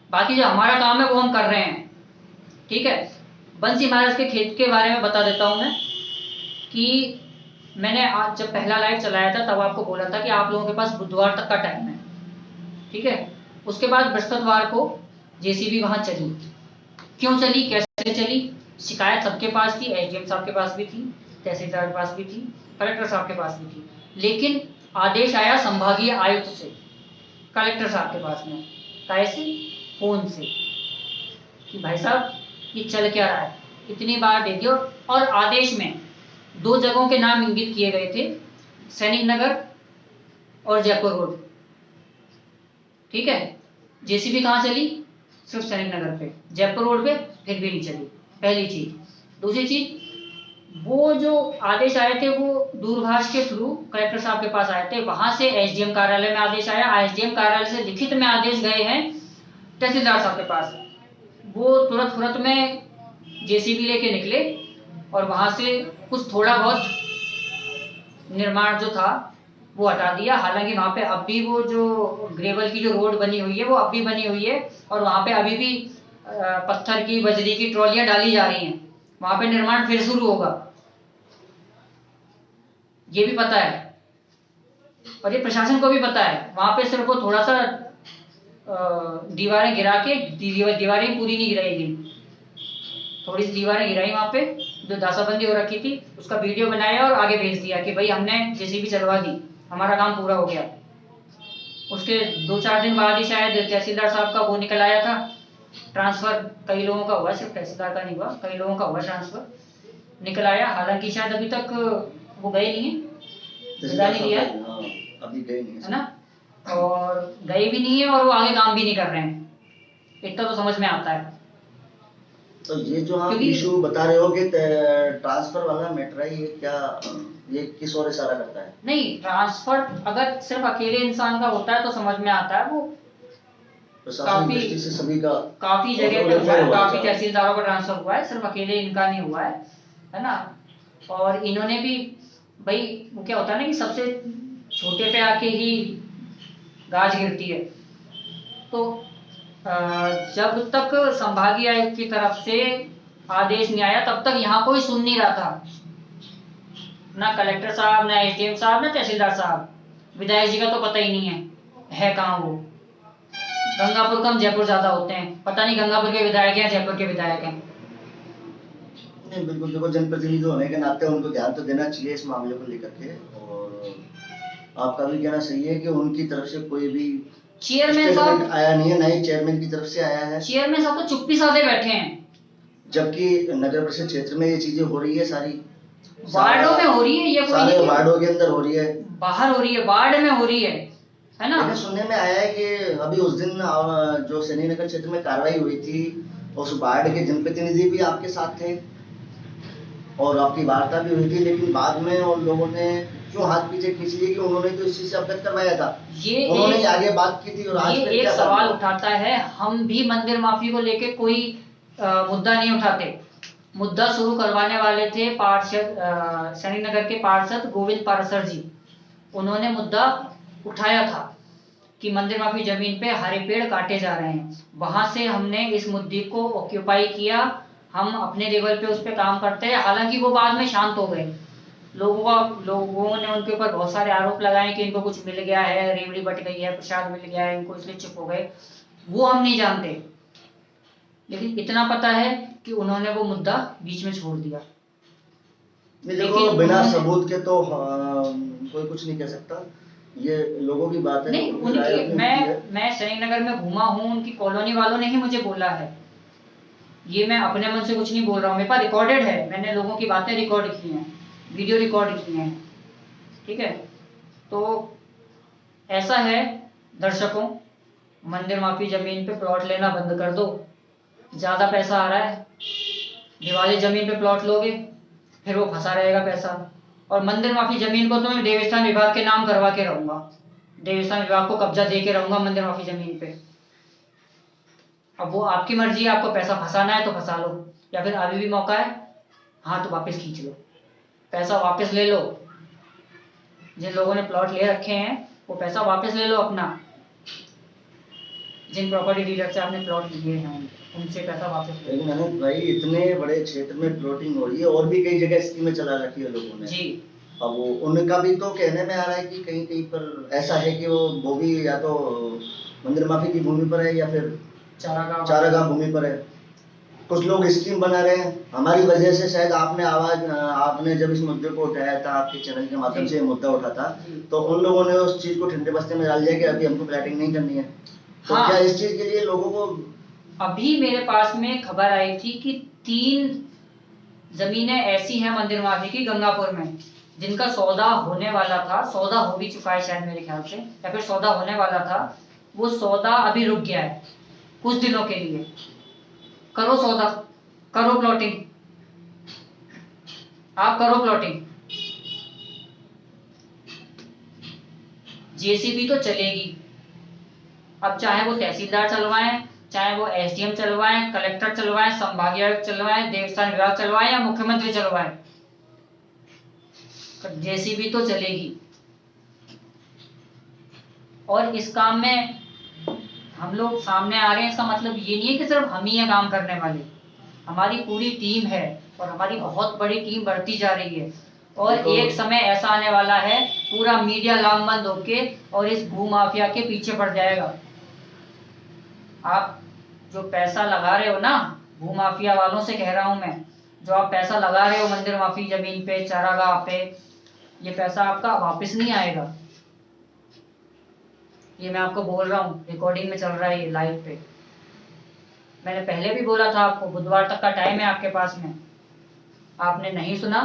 बाकी जो हमारा काम है वो हम कर रहे हैं, ठीक है। बंसी महाराज के खेत के बारे में बता देता हूं मैं कि मैंने आज जब पहला लाइव चलाया था तब आपको बोला था कि आप लोगों के पास बुधवार तक का टाइम है, ठीक है। उसके बाद बृहस्पतिवार को जेसीबी वहां चली। क्यों चली, कैसे चली? शिकायत सबके पास थी, एसडीएम साहब के पास भी थी, तहसीलदार के पास भी थी, कलेक्टर साहब के पास भी थी। लेकिन आदेश आया संभागीय आयुक्त से कलेक्टर साहब के पास में, कैसे? फोन से, कि भाई साहब ये चल क्या रहा है, इतनी बार दे दियो। और आदेश में 2 जगहों के नाम इंगित किए गए थे, सैनिक नगर और जयपुर रोड। ठीक है, जेसीबी कहाँ चली? सिर्फ सैनिक नगर पे, जयपुर रोड पे फिर भी नहीं चली, पहली चीज। दूसरी चीज, वो जो आदेश आए थे वो दूरभाष के थ्रू कलेक्टर साहब के पास आए थे, वहां से एसडीएम कार्यालय में आदेश आया, एसडीएम कार्यालय से लिखित में आदेश गए हैं तहसीलदार साहब के पास। वो तुरंत में जेसीबी लेके निकले और वहां से कुछ थोड़ा बहुत निर्माण जो था वो हटा दिया। हालांकि वहां पे अब भी वो जो ग्रेवल की जो रोड बनी हुई है वो अब भी बनी हुई है, और वहां पे अभी भी पत्थर की, बजरी की ट्रॉलियां डाली जा रही हैं। वहां पे निर्माण फिर शुरू होगा, ये भी पता है, और ये प्रशासन को भी पता है। वहां पे सिर्फ वो थोड़ा सा दीवारें गिरा के, दीवारें पूरी नहीं गिराई, थोड़ी सी दीवारें गिराई वहां पे, जो दासाबंदी हो रखी थी, उसका वीडियो बनाया और आगे भेज दिया कि भाई हमने जेसीबी चलवा दी, हमारा काम पूरा हो गया। उसके 2-4 दिन बाद ही शायद तहसीलदार साहब का वो निकल आया था, ट्रांसफर कई लोगों का हुआ, सिर्फ तहसीलदार का नहीं हुआ, कई लोगों का हुआ ट्रांसफर, निकल आया। हालांकि शायद अभी तक वो गए नहीं है, नहीं लिया है, अभी गए नहीं है ना, और गए भी नहीं है और वो आगे काम भी नहीं कर रहे हैं, इतना तो समझ में आता है। तो ये जो आप इशू बता रहे हो कि ट्रांसफर वाला मैटर है, ये क्या, ये किस ओर इशारा करता है? नहीं, ट्रांसफर अगर सिर्फ अकेले इंसान का होता है तो समझ में आता है, वो काफी जगह पे हुआ है, काफी तहसीलदारों का ट्रांसफर हुआ है, सिर्फ अकेले इनका नहीं हुआ है ना। और इन्होंने भी, भाई वो क्या होता है ना कि सबसे छोटे पे आके ही गाज गिरती है। तो जब तक संभागीय आयुक्त की तरफ से आदेश नहीं आया तब तक यहाँ कोई सुन नहीं रहा था, ना कलेक्टर साहब, ना एसडीएम साहब, ना तहसीलदार साहब। विधायक जी का तो पता ही नहीं है कहाँ वो। गंगापुर कम, जयपुर ज्यादा होते हैं, पता नहीं गंगापुर के विधायक हैं, जयपुर के विधायक हैं। नहीं, बिल्कुल, देखो जनप्रतिनिधि होने के नाते उनको ध्यान तो देना चाहिए इस मामले को लेकर के, और आपका भी कहना सही है कि उनकी तरफ से कोई भी चेयरमैन साहब आया नहीं है, ना ही चेयरमैन की तरफ से आया है। चेयरमैन साहब तो चुप्पी साधे बैठे हैं, जबकि नगर परिषद क्षेत्र में ये चीजें हो रही है, सारी वार्डों में हो रही है, ये सारे वार्डों के अंदर हो रही है, बाहर हो रही है, वार्ड में हो रही है ना। लेकिन सुनने में आया है कि अभी उस दिन जो सैनिक नगर क्षेत्र में कार्रवाई हुई थी, उस वार्ड के जनप्रतिनिधि भी आपके साथ थे और आपकी वार्ता भी हुई थी, लेकिन बाद में उन लोगों ने क्यों हाथ पीछे खींच लिए कि उन्होंने तो इस चीज से अवगत करवाया था, उन्होंने आगे बात की थी। और आज ये एक सवाल उठाता है, हम भी मंदिर माफी को लेके कोई मुद्दा नहीं उठाते। मुद्दा शुरू करवाने वाले थे पार्षद, सैनिक नगर के पार्षद गोविंद पारासर जी। उन्होंने मुद्दा उठाया था कि मंदिर माफी जमीन पे हरे पेड़ काटे जा रहे हैं, वहां से हमने इस मुद्दे को ऑक्यूपाई किया, हम अपने लेवल पे उस पर काम करते हैं। हालांकि वो बाद में शांत हो गए, लोगों ने उनके ऊपर बहुत सारे आरोप लगाए कि इनको कुछ मिल गया है, रेवड़ी बट गई है, प्रसाद मिल गया है इनको, इसलिए चुप हो गए। वो हम नहीं जानते, लेकिन इतना पता है कि उन्होंने वो मुद्दा बीच में छोड़ दिया। लेकिन बिना सबूत के तो कोई कुछ नहीं कह सकता, ये लोगों की बात है। नहीं, उनकी मैं सैनिक नगर में घूमा हूँ, उनकी कॉलोनी वालों ने ही मुझे बोला है, ये मैं अपने मन से कुछ नहीं बोल रहा हूँ, मेरे पास रिकॉर्डेड है, मैंने लोगों की बातें रिकॉर्ड की हैं, वीडियो रिकॉर्ड की हैं, ठीक है। तो ऐसा है दर्शकों, मंदिर माफी जमीन पे प्लॉट लेना बंद कर दो, ज्यादा पैसा आ रहा है, दिवाली जमीन पे प्लॉट लोगे फिर वो फंसा रहेगा पैसा। और मंदिर माफी जमीन को तो मैं देवस्थान विभाग के नाम करवा के रहूंगा, देवस्थान विभाग को कब्जा दे के रहूंगा मंदिर माफी जमीन पे। अब वो आपकी मर्जी है, आपको पैसा फंसाना है तो फंसा लो, या फिर अभी भी मौका है, हाँ तो वापस खींच लो, पैसा वापस ले लो। जिन लोगों ने प्लॉट ले रखे हैं वो पैसा वापस ले लो अपना, जिन प्रॉपर्टी डीलर से आपने प्लॉट लिए हैं उनसे पैसा वापस ले। लेकिन अनंत भाई, इतने बड़े क्षेत्र में प्लॉटिंग हो रही है और भी कई जगह स्कीमें चला रखी है लोगों ने जी। अब वो उनका भी तो कहने में आ रहा है कि कहीं कहीं पर ऐसा है कि वो भी या तो मंदिर माफी की भूमि पर है या फिर चारागाह भूमि पर है। कुछ लोग स्कीम बना रहे हैं, हमारी वजह से शायद आपने जब इस मुद्दे को उठाया था, आपके चैनल के माध्यम से मुद्दा उठा था, तो उन लोगों ने उस चीज को ठंडे बस्ते में डाल दिया कि अभी हमको प्लॉटिंग नहीं करनी है। तो हाँ, क्या इस चीज के लिए लोगों को, अभी मेरे पास में खबर आई थी कि 3 जमीनें ऐसी हैं मंदिर माफी की गंगापुर में, जिनका सौदा होने वाला था, सौदा हो भी चुका है शायद मेरे ख्याल से, या फिर सौदा होने वाला था, वो सौदा अभी रुक गया है कुछ दिनों के लिए। करो सौदा, करो प्लॉटिंग, आप करो प्लॉटिंग। जेसीबी तो चलेगी, अब चाहे वो तहसीलदार चलवाएं, चाहे वो एसडीएम चलवाएं, कलेक्टर चलवाएं, संभागीय आयुक्त चलवाएं, देवस्थान विभाग चलवाएं या मुख्यमंत्री चलवाएं, जेसीबी तो चलेगी। और इस काम में हम लोग सामने आ रहे हैं, इसका मतलब ये नहीं है कि सिर्फ हम ही हैं काम करने वाले, हमारी पूरी टीम है और हमारी बहुत बड़ी टीम बढ़ती जा रही है। और एक समय ऐसा आने वाला है पूरा मीडिया लामबंद होके और इस भूमाफिया के पीछे पड़ जाएगा। आप जो पैसा लगा रहे हो ना, भूमाफिया वालों से कह रहा हूं मैं, जो आप पैसा लगा रहे हो मंदिर माफी जमीन पे, चारागाह पे, ये पैसा आपका वापस नहीं आएगा। ये मैं आपको बोल रहा हूँ, रिकॉर्डिंग में चल रहा है ये लाइव पे। मैंने पहले भी बोला था आपको, बुधवार तक का टाइम है आपके पास में, आपने नहीं सुना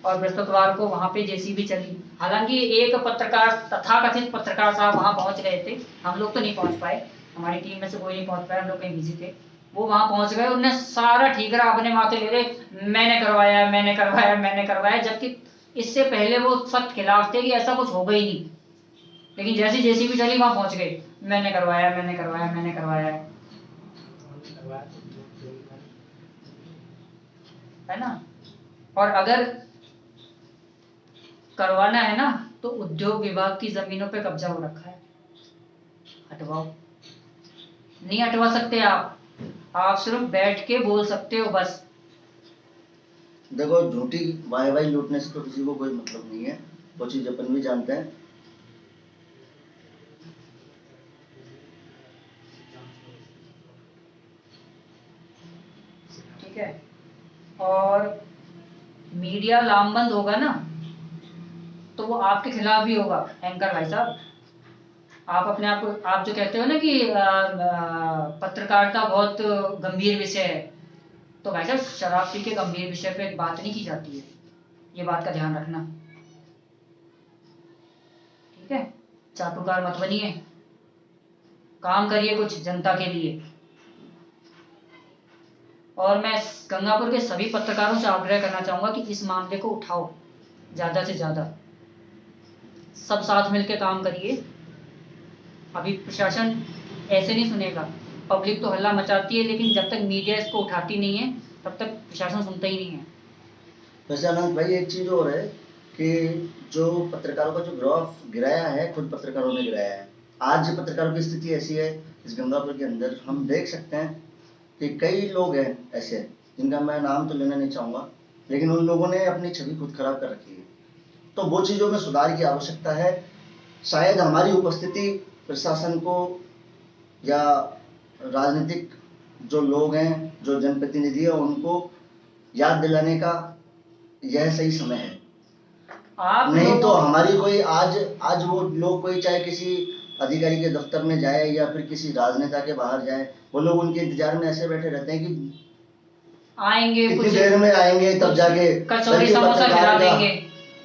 और बृहस्पतिवार को वहां पे जेसीबी चली। हालांकि एक पत्रकार, तथाकथित पत्रकार साहब वहां पहुंच गए थे, हम लोग तो नहीं पहुंच पाए, हमारी टीम में से कोई नहीं पहुंच पाया, हम लोग कहीं बिजी थे। वो वहां पहुंच गए, उन्होंने सारा ठीकरा अपने माथे ले रहे, मैंने करवाया, मैंने करवाया, मैंने करवाया, जबकि इससे पहले वो सख्त खिलाफ थे कि ऐसा कुछ होगा ही नहीं। लेकिन जैसी जेसीबी चली वहां पहुंच गए, मैंने करवाया, मैंने करवाया, मैंने करवाया, है ना। और अगर करवाना है ना तो उद्योग विभाग की जमीनों पे कब्जा हो रखा है, हटवाओ। नहीं हटवा सकते आप सिर्फ बैठ के बोल सकते हो बस। देखो, झूठी वाई वाई लूटने से तो किसी को कोई मतलब नहीं है, वो चीज अपन भी जानते हैं। ठीक है, और मीडिया लामबंद होगा ना तो वो आपके खिलाफ भी होगा। एंकर भाई साहब, आप अपने आप को, आप जो कहते हो ना कि पत्रकारिता बहुत गंभीर विषय है, तो भाई साहब शराब पी के गंभीर विषय पे बात नहीं की जाती है, ये बात का ध्यान रखना, ठीक है। चाटुकार मत बनिए, काम करिए कुछ जनता के लिए। और मैं गंगापुर के सभी पत्रकारों से आग्रह करना चाहूंगा कि इस मामले को उठाओ ज्यादा से ज्यादा, सब साथ मिलकर काम करिए। अभी प्रशासन ऐसे नहीं सुनेगा, पब्लिक तो हल्ला मचाती है, लेकिन जब तक मीडिया इसको उठाती नहीं है तब तक प्रशासन सुनता ही नहीं है। वैसे अनंत भाई, एक चीज और है कि जो पत्रकारों का जो ग्राफ गिराया है, खुद पत्रकारों ने गिराया है। आज पत्रकारों की स्थिति ऐसी है इस गंगापुर के अंदर, हम देख सकते हैं कि कई लोग हैं ऐसे, जिनका मैं नाम तो लेना नहीं चाहूंगा, लेकिन उन लोगों ने अपनी छवि खुद खराब कर रखी है। तो वो चीजों में सुधार की आवश्यकता है। शायद हमारी उपस्थिति प्रशासन को या राजनीतिक जो लोग हैं, जो जनप्रतिनिधि है, उनको याद दिलाने का यह सही समय है। आप नहीं तो हमारी कोई आज वो लोग कोई चाहे किसी अधिकारी के दफ्तर में जाए या फिर किसी राजनेता के बाहर जाए, वो लोग उनके इंतजार में ऐसे बैठे रहते हैं कि आएंगे, कितनी देर में आएंगे, तब जाके कचौड़ी समोसा खिला देंगे।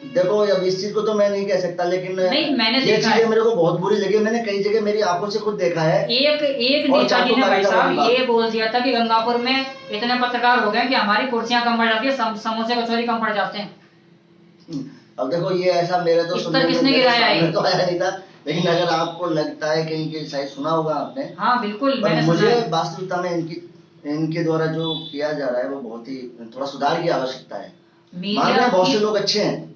देखो, अब इस चीज को तो मैं नहीं कह सकता, लेकिन नहीं, मैंने ये चीजें मेरे को बहुत बुरी लगी, मैंने कई जगह मेरी आंखों से खुद देखा है। एक नेता जी ने भाई साहब ये बोल दिया था कि गंगापुर में इतने पत्रकार हो गए कि हमारी कुर्सियां कम पड़ जाती है, समोसे कचौरी कम पड़ जाते हैं। अब देखो, ये ऐसा मेरे तो सुनने किसने गिराया है, तो आया नहीं था, लेकिन अगर आपको लगता है कहीं के शायद सुना होगा आपने। हाँ बिल्कुल, मैंने मुझे वास्तविकता में इनके द्वारा जो किया जा रहा है वो बहुत ही थोड़ा सुधार की आवश्यकता है। मीडिया बहुत से लोग अच्छे हैं,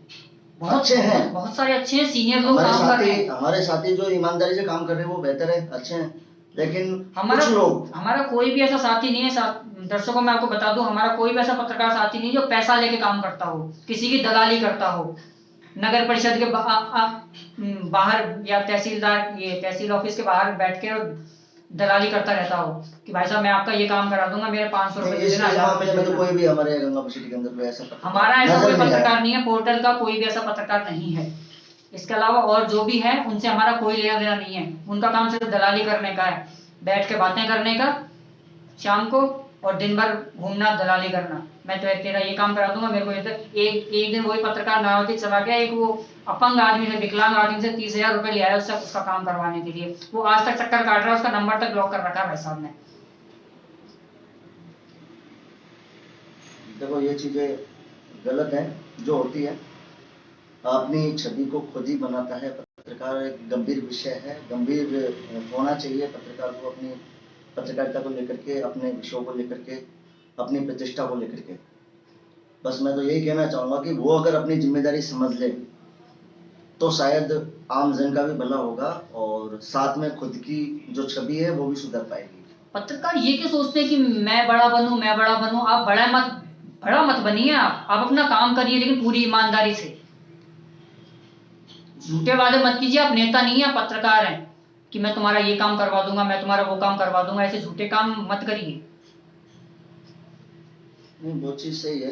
अच्छे हैं, बहुत सारे अच्छे हैं, सीनियर लोग काम कर रहे हैं, हमारे साथी जो ईमानदारी से काम कर रहे हैं वो बेहतर है, अच्छे हैं। लेकिन कुछ लोग, हमारा कोई भी ऐसा साथी नहीं है, दर्शकों मैं आपको बता दूं, हमारा कोई भी ऐसा पत्रकार साथी नहीं जो पैसा लेके काम करता हो, किसी की दलाली करता हो, नगर परिषद के बाहर या तहसील ऑफिस के बाहर बैठ के दलाली करता रहता हो कि भाई साहब मैं आपका ये काम करा दूंगा, मेरे 500 रुपए दे देना, 1000 रुपए दे देना। कोई भी हमारे गंगापुर सिटी के अंदर ऐसा हमारा ऐसा कोई पत्रकार नहीं है, पोर्टल का कोई भी ऐसा पत्रकार नहीं है। इसके अलावा और जो भी है उनसे हमारा कोई लेना देना नहीं है, उनका काम सिर्फ दलाली करने का है, बैठ के बातें करने का शाम को और दिन भर घूमना, दलाली करना, मैं तो तेरा ये काम करा दूंगा, मेरे को एक दिन वही पत्रकार नावती चला गया, एक वो अपंग आदमी से, विकलांग आदमी से 30,000 रुपए ले आया उससे उसका काम करवाने के लिए। वो आज तक चक्कर काट रहा है, उसका नंबर तक ब्लॉक कर रखा है भाई साहब ने। देखो ये चीजें गलत है जो होती है, अपनी छवि को खुद ही बनाता है पत्रकार। एक गंभीर विषय है, गंभीर होना चाहिए पत्रकार को अपनी पत्रकारिता को लेकर के, अपने विषयों को लेकर के, अपनी प्रतिष्ठा को लेकर के। बस मैं तो यही कहना चाहूंगा कि वो अगर अपनी जिम्मेदारी समझ ले तो शायद आम जन का भी भला होगा और साथ में खुद की जो छवि है वो भी सुधर पाएगी। पत्रकार ये क्यों सोचते हैं कि मैं बड़ा बनूं, मैं बड़ा बनूं? आप बड़ा मत बनिए, आप अपना काम करिए, लेकिन पूरी ईमानदारी से। झूठे वादे मत कीजिए, आप नेता नहीं है, आप पत्रकार हैं कि मैं तुम्हारा ये काम करवा दूंगा, मैं तुम्हारा वो काम करवा दूंगा, ऐसे झूठे काम मत करिए। नहीं, वो चीज सही है,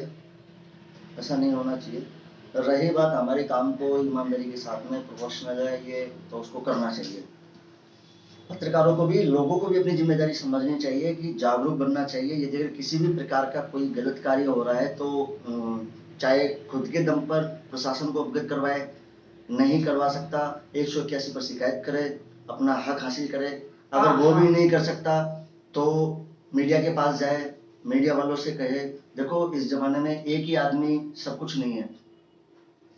ऐसा नहीं होना चाहिए। रही बात हमारे काम को ईमानदारी के साथ में प्रोफेशनल है ये, तो उसको करना चाहिए। पत्रकारों को भी, लोगों को भी अपनी जिम्मेदारी समझनी चाहिए कि जागरूक बनना चाहिए। यदि अगर किसी भी प्रकार का कोई गलत कार्य हो रहा है तो चाहे खुद के दम पर प्रशासन को अवगत करवाए, नहीं करवा सकता 181 पर शिकायत करे, अपना हक हासिल करे। अगर वो भी नहीं कर सकता तो मीडिया के पास जाए, मीडिया वालों से कहे देखो इस जमाने में एक ही आदमी सब कुछ नहीं है,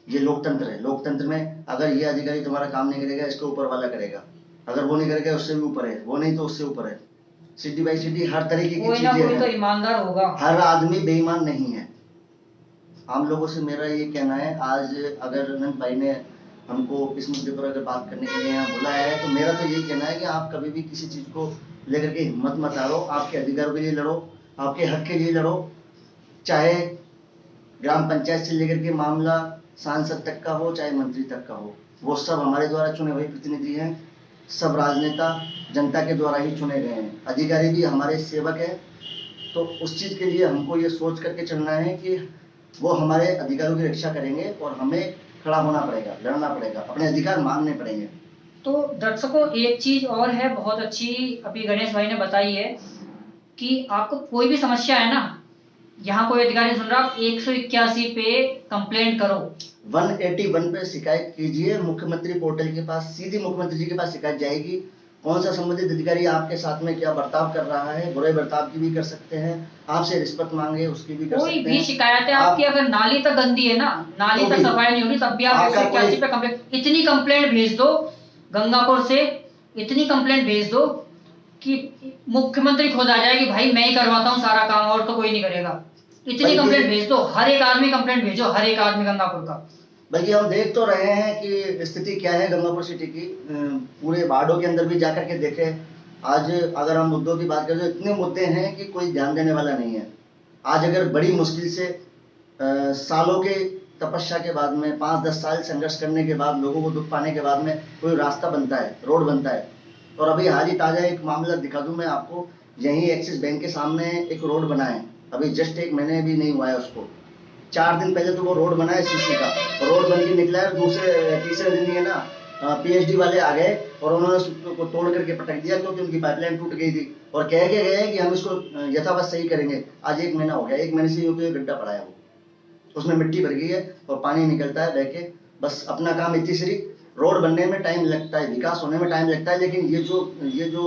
ये लोकतंत्र है। लोकतंत्र में अगर ये अधिकारी तुम्हारा काम नहीं करेगा, इसके ऊपर वाला करेगा, अगर वो नहीं करेगा उससे भी ऊपर है, वो नहीं तो उससे ऊपर है। सिटी बाई सिटी हर तरीके की चीजें हैं, तो ईमानदार होगा, हर आदमी बेईमान नहीं है। आम लोगों से मेरा ये कहना है, आज अगर अनंत भाई ने हमको इस मुद्दे पर अगर बात करने के लिए यहाँ बुलाया है तो मेरा तो यही कहना है कि आप कभी भी किसी चीज को लेकर के हिम्मत मत हारो, आपके अधिकारों के लिए लड़ो, आपके हक के लिए लड़ो। चाहे ग्राम पंचायत से लेकर के मामला सांसद तक का हो, चाहे मंत्री तक का हो, वो सब हमारे द्वारा चुने हुए प्रतिनिधि हैं। सब राजनेता जनता के द्वारा ही चुने गए हैं, अधिकारी भी हमारे सेवक हैं। तो उस चीज के लिए हमको ये सोच करके चलना है कि वो हमारे अधिकारों की रक्षा करेंगे और हमें खड़ा होना पड़ेगा, लड़ना पड़ेगा, अपने अधिकार मांगने पड़ेंगे। तो दर्शकों एक चीज और है बहुत अच्छी, अभी गणेश भाई ने बताई है कि आपको कोई भी समस्या है ना, यहाँ कोई अधिकारी सुन रहा, आप 181 पे कंप्लेंट करो, 181 पे शिकायत कीजिए, मुख्यमंत्री पोर्टल के पास सीधी मुख्यमंत्री जी के पास शिकायत जाएगी। कौन सा संबंधित अधिकारी आपके साथ में क्या बर्ताव कर रहा है, बुरे बर्ताव की भी कर सकते हैं, आपसे रिश्वत मांगे उसकी भी कर सकते हैं। कोई भी शिकायत है आपकी, अगर नाली तक गंदी है ना, नाली तक सफाई नहीं होगी, तब भी आप 181 पे कंप्लेंट, इतनी कंप्लेंट भेज दो गंगापुर से, इतनी कंप्लेंट भेज दो कि मुख्यमंत्री खुद आ जाए कि भाई मैं ही करवाता हूँ सारा काम और तो कोई नहीं करेगा। इतनी कंप्लेंट भेज दो, हर एक आदमी कंप्लेंट भेजो, हर एक आदमी गंगापुर का। बल्कि हम देख तो रहे हैं कि स्थिति क्या है गंगापुर सिटी की, पूरे वार्डों के अंदर भी जाकर के देखें। आज अगर हम मुद्दों की बात करें तो इतने मुद्दे हैं कि कोई ध्यान देने वाला नहीं है। आज अगर बड़ी मुश्किल से सालों के तपस्या के बाद में, 5-10 साल संघर्ष करने के बाद, लोगों को दुख पाने के बाद में कोई रास्ता बनता है, रोड बनता है। और अभी हाल ही ताजा एक मामला दिखा दूं मैं आपको, यहीं एक्सिस बैंक के सामने एक रोड बना है, अभी जस्ट 1 महीने भी नहीं हुआ है उसको। 4 दिन पहले तो वो रोड बना है सीसी का, रोड बन के निकला है, तीसरे दिन ही है ना पीएचडी वाले आ गए और उन्होंने उसको तोड़ करके पटक दिया, क्योंकि उनकी पाइपलाइन टूट गई थी और कह के गए कि हम इसको यथावत सही करेंगे। आज 1 महीना हो गया, 1 महीने से यूं गड्ढा पड़ा है, वो उसमें मिट्टी भर गई है और पानी निकलता है बह के। बस अपना काम इतनी सी, रोड बनने में टाइम लगता है, विकास होने में टाइम लगता है, लेकिन ये जो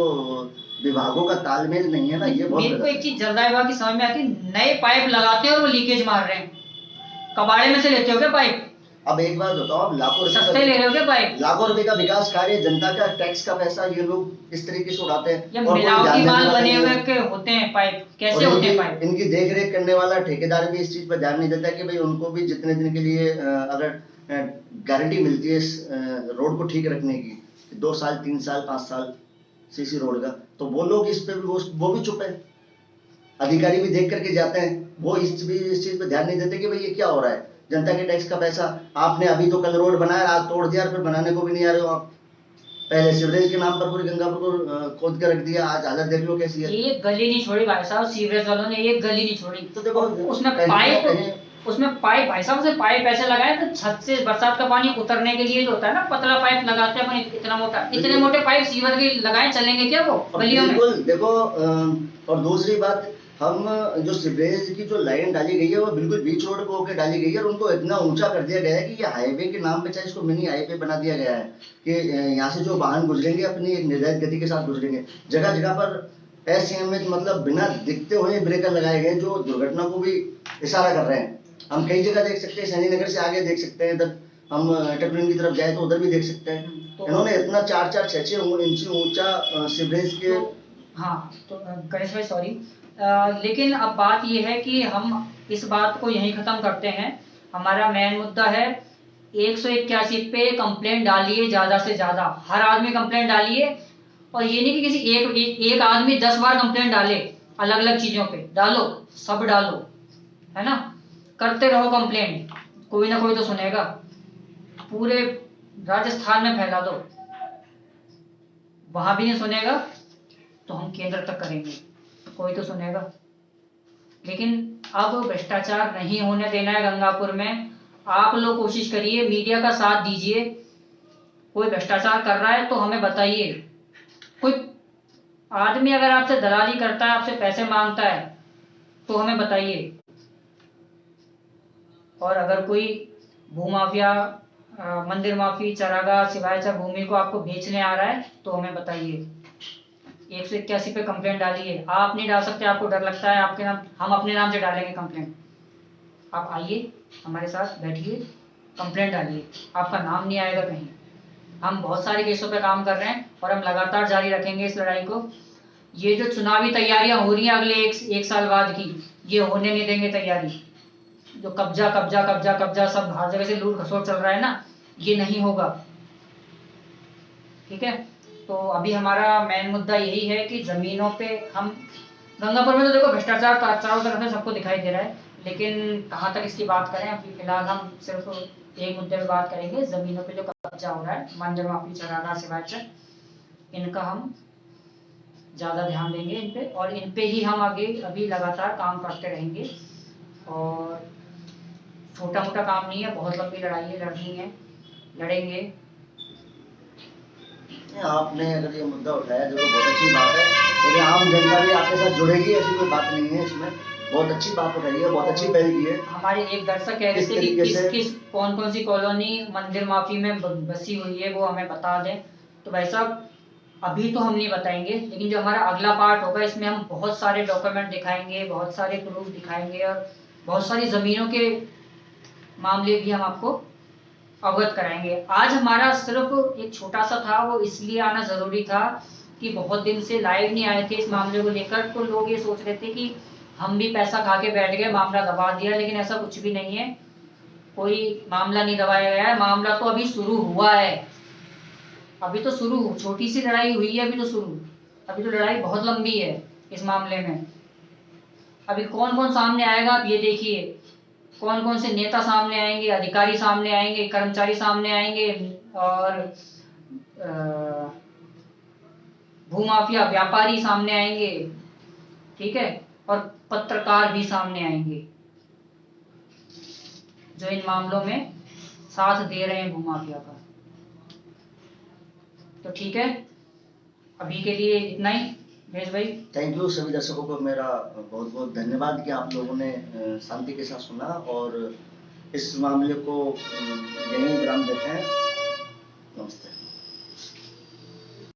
विभागों का तालमेल नहीं है ना, ये बहुत। मेरे को एक चीज जल्दा विभाग की समझ में आती, नए पाइप लगाते हैं और वो लीकेज मार रहे हैं। कबाड़े में से लेते हो क्या पाइप? अब एक बात बताओ, अब लाखों सस्ते ले रहे हो क्या पाइप? लाखों रुपए का विकास कार्य, जनता का टैक्स का पैसा ये लोग इस तरीके से उड़ाते हैं। और मिलावटी माल बने हुए के होते हैं पाइप, कैसे होते हैं पाइप? इनकी देख रेख करने वाला ठेकेदार भी इस चीज पर ध्यान नहीं देता कि भाई उनको भी जितने दिन के लिए अगर गारंटी मिलती है रोड को ठीक रखने की, 2 साल 3 साल 5 साल सीसी रोड का, तो वो लोग इस पे भी वो भी चुप है। अधिकारी भी देख करके जाते हैं, वो इस चीज पे ध्यान नहीं देते कि भाई ये क्या हो रहा है, जनता के टैक्स का पैसा। आपने अभी तो कल रोड बनाया, आज तोड़ दिया, फिर बनाने को भी नहीं आ रहे हो आप। पहले सीवरेज के नाम पर पूरी गंगापुर को खोद के रख दिया, आज हालत देख लो कैसी है। एक गली नहीं छोड़ी भाई साहब, सीवरेज वालों ने एक गली नहीं छोड़ी। तो देखो उसमें पाइप भाई साहब से पाइप ऐसे लगाए तो छत से बरसात का पानी उतरने के लिए जो होता है ना, पतला पाइप लगाते हैं अपन, इतना मोटा, इतने मोटे पाइप सीवर के लगाए, चलेंगे क्या वो गलियों में? बिल्कुल। देखो और दूसरी बात, हम जो सीवरेज की जो लाइन डाली गई है वो बिल्कुल बीच रोड पे होकर डाली गई है, और उनको इतना ऊंचा कर दिया गया है कि ये हाईवे के नाम पे, चाहे इसको मिनी हाईवे बना दिया गया है कि यहाँ से जो वाहन गुजरेंगे अपनी एक निर्धारित गति के साथ गुजरेंगे। जगह जगह पर असीमित मतलब बिना दिखते हुए ब्रेकर लगाए गए जो दुर्घटना को भी इशारा कर रहे हैं। हम कई जगह देख सकते हैं, शनि नगर से आगे देख सकते हैं, इधर हम टटुन की तरफ जाए तो उधर भी देख सकते हैं। इन्होंने इतना 4-4, 6-6 इंच ऊंचा सीवरेज के हाँ, तो गणेश भाई सॉरी, लेकिन अब बात यह है कि हम इस बात को यहीं खत्म करते हैं। हमारा मेन मुद्दा है 181 पे कंप्लेंट डालिए, ज्यादा से ज्यादा हर आदमी कंप्लेंट डालिए, और ये नहीं कि किसी एक आदमी 10 बार कंप्लेंट डाले, अलग अलग चीजों पे डालो, सब डालो, है ना, करते रहो कंप्लेंट, कोई ना कोई तो सुनेगा। पूरे राजस्थान में फैला दो, वहां भी नहीं सुनेगा तो हम केंद्र तक करेंगे, कोई तो सुनेगा। लेकिन अब भ्रष्टाचार नहीं होने देना है गंगापुर में। आप लोग कोशिश करिए, मीडिया का साथ दीजिए। कोई भ्रष्टाचार कर रहा है तो हमें बताइए। कोई आदमी अगर आपसे दलाली करता है, आपसे पैसे मांगता है, तो हमें बताइए। और अगर कोई भूमाफिया, मंदिर माफी, चरागाह, शिवायचा भूमि को आपको बेचने आ रहा है तो हमें बताइए। 181 पे कंप्लेंट डालिए। आप नहीं डाल सकते, आपको डर लगता है आपके नाम, हम अपने नाम से डालेंगे कंप्लेंट। आप आइए, हमारे साथ बैठिए, कंप्लेंट डालिए, आपका नाम नहीं आएगा कहीं। हम बहुत सारे केसों पे काम कर रहे हैं और हम लगातार जारी रखेंगे इस लड़ाई को। ये जो चुनावी तैयारियां हो रही हैं अगले एक साल बाद की, ये होने नहीं देंगे तैयारी। जो कब्जा कब्जा कब्जा कब्जा सब हर जगह से लूट खसोट चल रहा है ना, ये नहीं होगा। ठीक है, तो अभी हमारा मेन मुद्दा यही है कि जमीनों पे हम, गंगापुर में तो देखो भ्रष्टाचार चारों तरफ से सबको दिखाई दे रहा है, लेकिन कहाँ तक इसकी बात करें। अभी फिलहाल हम सिर्फ एक मुद्दे पे बात करेंगे, जमीनों पे जो कब्जा हो रहा है, मंदिर माफी, चरागाह, शिवायचा, इनका हम ज्यादा ध्यान देंगे इन पे, और इन पे ही हम आगे अभी लगातार काम करते रहेंगे। और छोटा मोटा काम नहीं है, बहुत लंबी लड़ाई है, लड़नी है, लड़ेंगे। आपने अगर ये मुद्दा उठाया जो बहुत अच्छी बात है, लेकिन आम जनता भी आपके साथ जुड़ेगी ऐसी कोई बात नहीं है इसमें। बहुत अच्छी बात उठाई है, बहुत अच्छी पहल की है। हमारे एक दर्शक कह रहे थे कि किस कौन सी कॉलोनी मंदिर माफी में बसी हुई है, वो हमें बता दें। तो भाई साहब, अभी तो हम नहीं बताएंगे, लेकिन जो हमारा अगला पार्ट होगा इसमें हम बहुत सारे डॉक्यूमेंट दिखाएंगे, बहुत सारे प्रूफ दिखाएंगे, और बहुत सारी जमीनों के मामले भी हम आपको अवगत कराएंगे। आज हमारा सिर्फ एक छोटा सा था, वो इसलिए आना जरूरी था कि बहुत दिन से लाइव नहीं आए थे इस मामले को लेकर, तो लोग ये सोच रहे थे कि हम भी पैसा खा के बैठ गए, मामला दबा दिया, लेकिन ऐसा कुछ भी नहीं है। कोई मामला नहीं दबाया गया है, मामला तो अभी शुरू हुआ है। अभी तो शुरू, छोटी सी लड़ाई हुई है, अभी तो शुरू, अभी तो लड़ाई बहुत लंबी है इस मामले में। अभी कौन कौन सामने आएगा आप ये देखिए, कौन कौन से नेता सामने आएंगे, अधिकारी सामने आएंगे, कर्मचारी सामने आएंगे, और भूमाफिया व्यापारी सामने आएंगे, ठीक है, और पत्रकार भी सामने आएंगे जो इन मामलों में साथ दे रहे हैं भूमाफिया का। तो ठीक है, अभी के लिए इतना ही। महेश भाई, थैंक यू। सभी दर्शकों को मेरा बहुत बहुत धन्यवाद कि आप लोगों ने शांति के साथ सुना और इस मामले को यहीं विराम देते हैं। नमस्ते।